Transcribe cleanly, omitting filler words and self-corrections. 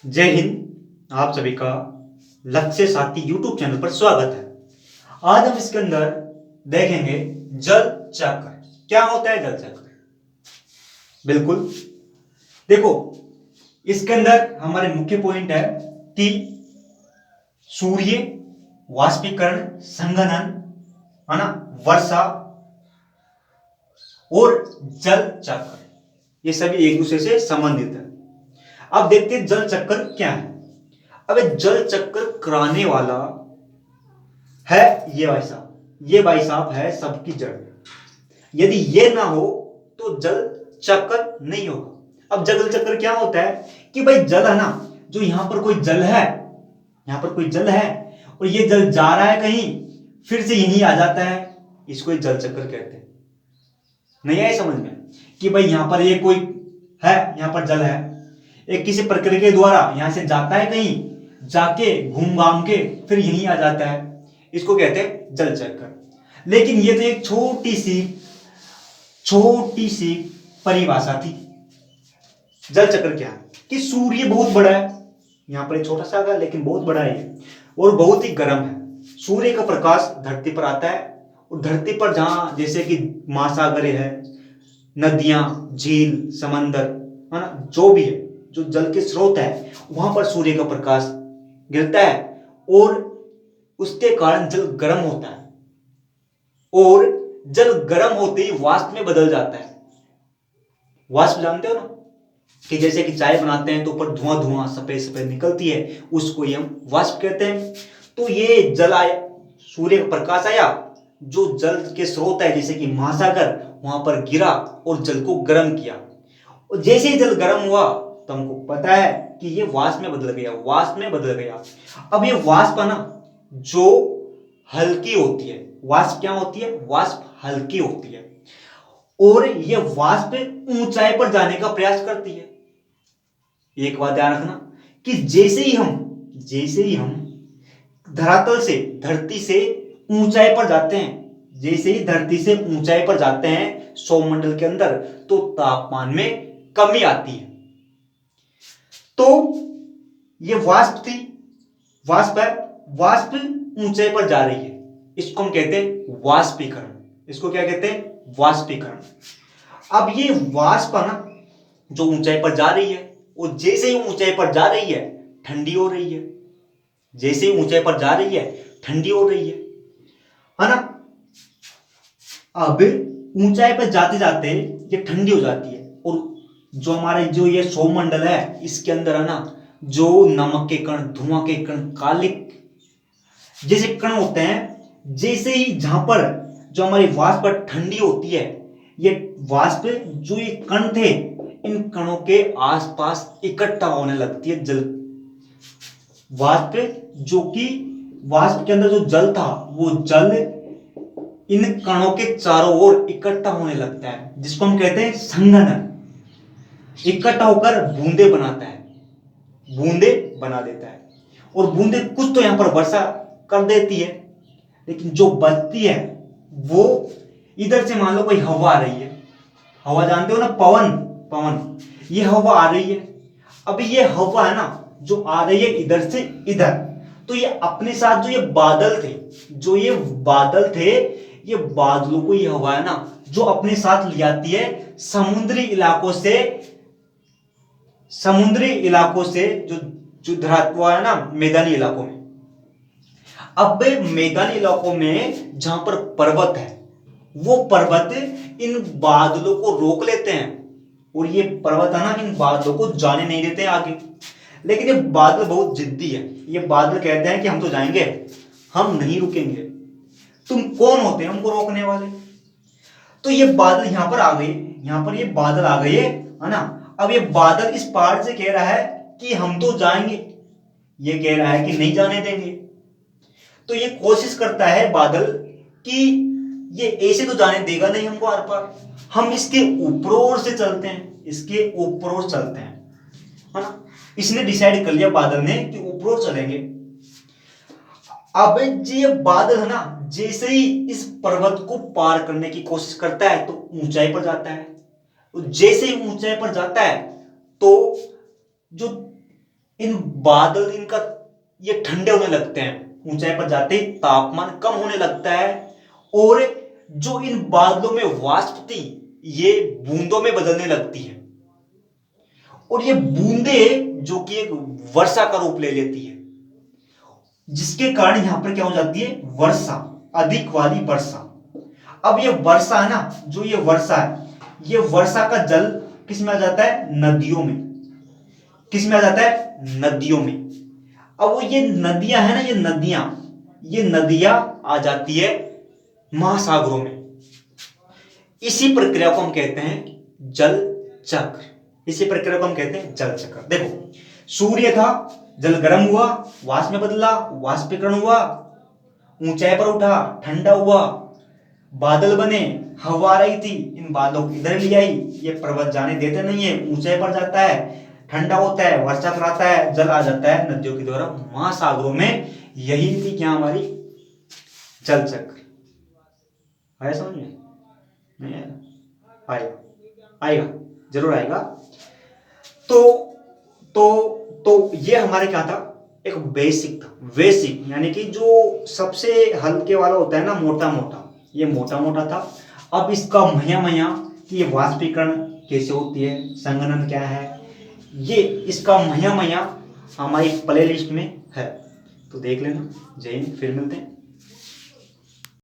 जय हिंद। आप सभी का लक्ष्य साथी यूट्यूब चैनल पर स्वागत है। आज हम इसके अंदर देखेंगे जल चक्र। क्या होता है जल चक्र? बिल्कुल, देखो, इसके अंदर हमारे मुख्य पॉइंट है कि सूर्य, वाष्पीकरण, संघनन, है ना, वर्षा और जल चक्र, ये सभी एक दूसरे से संबंधित है। अब देखते हैं जल चक्र क्या है। अब जल चक्र कराने वाला है ये भाई साहब है सबकी जड़। यदि ये ना हो तो जल चक्र नहीं होगा। अब जल चक्र क्या होता है कि भाई जल है ना, जो यहां पर कोई जल है, यहां पर कोई जल है और ये जल जा रहा है कहीं, फिर से यहीं आ जाता है, इसको जल चक्र कहते हैं। नहीं आए समझ में कि भाई यहां पर ये कोई है, यहां पर जल है, एक किसी प्रक्रिया के द्वारा यहां से जाता है कहीं, जाके घूम घाम के फिर यहीं आ जाता है, इसको कहते हैं जल चक्र। लेकिन ये तो एक छोटी सी परिभाषा थी। जल चक्र क्या है कि सूर्य बहुत बड़ा है, यहां पर एक छोटा सा है लेकिन बहुत बड़ा है और बहुत ही गर्म है। सूर्य का प्रकाश धरती पर आता है और धरती पर जहां जैसे कि महासागर है, नदियां, झील, समंदर, है ना, जो भी है, जो जल के स्रोत है, वहां पर सूर्य का प्रकाश गिरता है और उसके कारण जल गर्म होता है और जल गर्म होते ही वाष्प में बदल जाता है। वाष्प जानते हो ना, कि जैसे कि चाय बनाते हैं तो ऊपर धुआं धुआं सफेद सफेद निकलती है, उसको ही हम वाष्प कहते हैं। तो ये जल आया, सूर्य का प्रकाश आया, जो जल के स्रोत है जैसे कि महासागर, वहां पर गिरा और जल को गर्म किया। और जैसे ही जल गर्म हुआ तो हमको पता है कि ये वाष्प में बदल गया, वाष्प में बदल गया। अब ये वाष्प है ना, जो हल्की होती है, वाष्प क्या होती है? वाष्प हल्की होती है और ये वाष्प ऊंचाई पर जाने का प्रयास करती है। एक बात ध्यान रखना कि जैसे ही हम धरातल से, धरती से ऊंचाई पर जाते हैं, जैसे ही धरती से ऊंचाई पर जाते हैं सौरमंडल के अंदर, तो तापमान में कमी आती है। तो ये वाष्प थी, वाष्प है, वाष्प ऊंचाई पर जा रही है, इसको हम कहते हैं वाष्पीकरण। इसको क्या कहते हैं? वाष्पीकरण। अब ये वाष्प है ना, जो ऊंचाई पर जा रही है, और जैसे ही ऊंचाई पर जा रही है ठंडी हो रही है, जैसे ही ऊंचाई पर जा रही है ठंडी हो रही है ना। अब ऊंचाई पर जाते जाते ये ठंडी हो जाती है और जो हमारे जो ये सौरमंडल है, इसके अंदर है ना, जो नमक के कण, धुआं के कण, कालिक जैसे कण होते हैं, जैसे ही जहां पर जो हमारी वाष्प ठंडी होती है, ये वाष्प, जो ये कण थे, इन कणों के आसपास इकट्ठा होने लगती है जल वाष्प, जो कि वाष्प के अंदर जो जल था, वो जल इन कणों के चारों ओर इकट्ठा होने लगता है, जिसको हम कहते हैं संघनन। इकट्ठा होकर बूंदे बनाता है, बूंदे बना देता है और बूंदे कुछ तो यहां पर वर्षा कर देती है, लेकिन जो बचती है वो इधर से, मान लो कोई हवा आ रही है, हवा जानते हो ना, पवन, पवन, ये हवा आ रही है। अब ये हवा है ना, जो आ रही है इधर से इधर, तो ये अपने साथ जो ये बादल थे, जो ये बादल थे, ये बादलों को ये हवा है ना, जो अपने साथ ले आती है समुद्री इलाकों से, जो जो धरातल है ना, मैदानी इलाकों में। अब मैदानी इलाकों में जहां पर पर्वत है, वो पर्वत इन बादलों को रोक लेते हैं और ये पर्वत है ना, इन बादलों को जाने नहीं देते हैं आगे। लेकिन ये बादल बहुत जिद्दी है, ये बादल कहते हैं कि हम तो जाएंगे, हम नहीं रुकेंगे, तुम कौन होते हैं हमको रोकने वाले? तो ये बादल यहां पर आ गए, यहां पर ये बादल आ गए, है ना। अब ये बादल इस पहाड़ से कह रहा है कि हम तो जाएंगे, ये कह रहा है कि नहीं जाने देंगे। तो ये कोशिश करता है बादल कि ये ऐसे तो जाने देगा नहीं हमको आर पार, हम इसके ऊपर से चलते हैं, इसके ऊपर चलते हैं, है ना। इसने डिसाइड कर लिया बादल ने कि ऊपर चलेंगे। अब ये बादल है ना, जैसे ही इस पर्वत को पार करने की कोशिश करता है तो ऊंचाई पर जाता है, जैसे ही ऊंचाई पर जाता है तो जो इन बादल इनका ये ठंडे होने लगते हैं, ऊंचाई पर जाते ही तापमान कम होने लगता है, और जो इन बादलों में वाष्प थी ये बूंदों में बदलने लगती है, और ये बूंदे जो कि एक वर्षा का रूप ले लेती है, जिसके कारण यहां पर क्या हो जाती है, वर्षा, अधिक वाली वर्षा। अब ये वर्षा है ना, जो ये वर्षा है, ये वर्षा का जल किस में आ जाता है, नदियों में। किस में आ जाता है, नदियों में। अब वो ये नदियां है ना, ये नदियां आ जाती है महासागरों में। इसी प्रक्रिया को हम कहते हैं जल चक्र। इसी प्रक्रिया को हम कहते हैं जल चक्र। देखो, सूर्य था, जल गर्म हुआ, वाष्प में बदला, वाष्पीकरण हुआ, ऊंचाई पर उठा, ठंडा हुआ, बादल बने, हवा आ रही थी, इन बादलों को इधर ले आई, ये पर्वत जाने देते नहीं है, ऊंचाई पर जाता है, ठंडा होता है, वर्षा कराता है, जल आ जाता है नदियों के द्वारा महासागरों में। यही थी क्या हमारी जल चक्र। आया समझ में? नहीं आया? आएगा, आएगा, जरूर आएगा। तो ये हमारे क्या था, एक बेसिक था, बेसिक यानी कि जो सबसे हल्के वाला होता है ना, मोटा मोटा, ये मोटा मोटा था। अब इसका मया कि ये वाष्पीकरण कैसे होती है, संघनन क्या है, ये इसका मया हमारी प्ले लिस्ट में है, तो देख लेना। जय हिंद, फिर मिलते हैं।